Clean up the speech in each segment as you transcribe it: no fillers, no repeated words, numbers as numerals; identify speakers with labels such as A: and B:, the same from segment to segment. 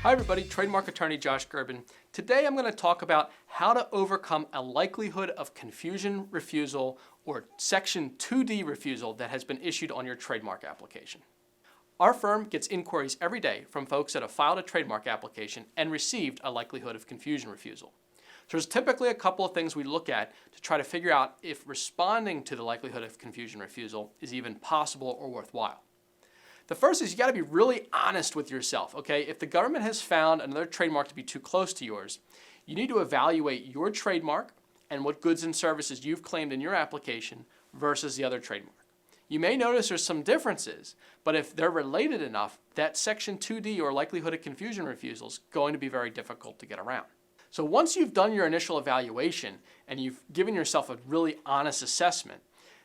A: Hi everybody, trademark attorney Josh Gerben. Today I'm going to talk about how to overcome a likelihood of confusion refusal or Section 2D refusal that has been issued on your trademark application. Our firm gets inquiries every day from folks that have filed a trademark application and received a likelihood of confusion refusal. So there's typically a couple of things we look at to try to figure out if responding to the likelihood of confusion refusal is even possible or worthwhile. The first is you got to be really honest with yourself, okay? If the government has found another trademark to be too close to yours, you need to evaluate your trademark and what goods and services you've claimed in your application versus the other trademark. You may notice there's some differences, but if they're related enough, that Section 2D or likelihood of confusion refusal is going to be very difficult to get around. So once you've done your initial evaluation and you've given yourself a really honest assessment,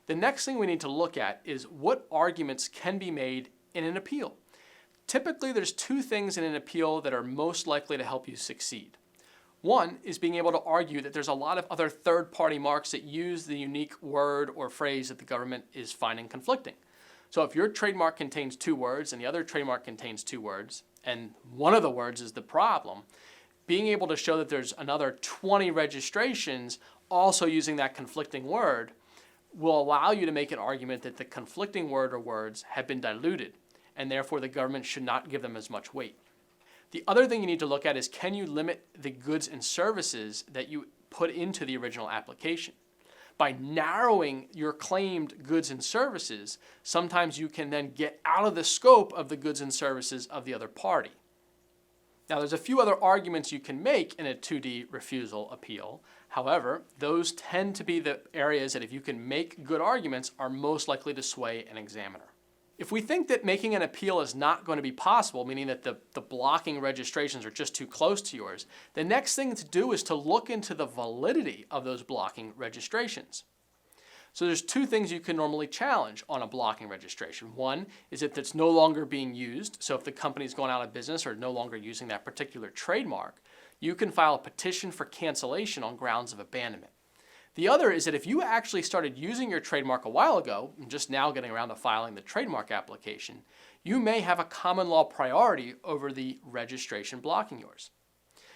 A: the next thing we need to look at is what arguments can be made in an appeal. Typically, there's two things in an appeal that are most likely to help you succeed. One is being able to argue that there's a lot of other third-party marks that use the unique word or phrase that the government is finding conflicting. So if your trademark contains two words and the other trademark contains two words, and one of the words is the problem, being able to show that there's another 20 registrations also using that conflicting word will allow you to make an argument that the conflicting word or words have been diluted, and therefore the government should not give them as much weight. The other thing you need to look at is, can you limit the goods and services that you put into the original application? By narrowing your claimed goods and services, sometimes you can then get out of the scope of the goods and services of the other party. Now, there's a few other arguments you can make in a 2D refusal appeal. However, those tend to be the areas that, if you can make good arguments, are most likely to sway an examiner. If we think that making an appeal is not going to be possible, meaning that the blocking registrations are just too close to yours, the next thing to do is to look into the validity of those blocking registrations. So there's two things you can normally challenge on a blocking registration. One is if it's no longer being used. So if the company's gone out of business or no longer using that particular trademark, you can file a petition for cancellation on grounds of abandonment. The other is that if you actually started using your trademark a while ago, and just now getting around to filing the trademark application, you may have a common law priority over the registration blocking yours.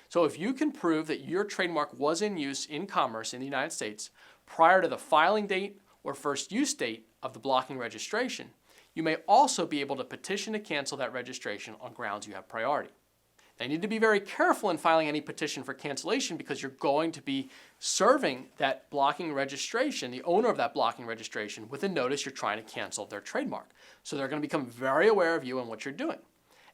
A: So if you can prove that your trademark was in use in commerce in the United States prior to the filing date or first use date of the blocking registration, you may also be able to petition to cancel that registration on grounds you have priority. Now, you need to be very careful in filing any petition for cancellation because you're going to be serving that blocking registration, the owner of that blocking registration, with a notice you're trying to cancel their trademark. So they're going to become very aware of you and what you're doing.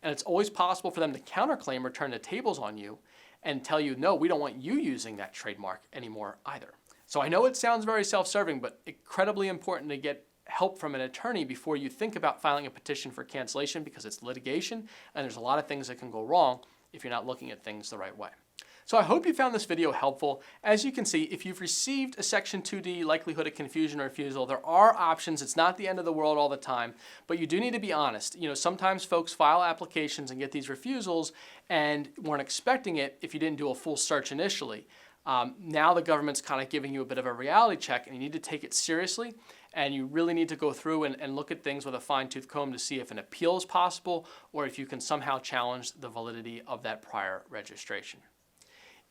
A: And it's always possible for them to counterclaim or turn the tables on you and tell you, no, we don't want you using that trademark anymore either. So I know it sounds very self-serving, but incredibly important to get help from an attorney before you think about filing a petition for cancellation, because it's litigation and there's a lot of things that can go wrong if you're not looking at things the right way. So I hope you found this video helpful. As you can see, if you've received a Section 2D likelihood of confusion or refusal, there are options. It's not the end of the world all the time, but you do need to be honest. You know, sometimes folks file applications and get these refusals and weren't expecting it if you didn't do a full search initially. Now the government's kind of giving you a bit of a reality check, and you need to take it seriously, and you really need to go through and look at things with a fine-tooth comb to see if an appeal is possible or if you can somehow challenge the validity of that prior registration.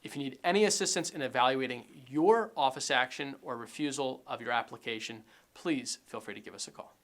A: If you need any assistance in evaluating your office action or refusal of your application, please feel free to give us a call.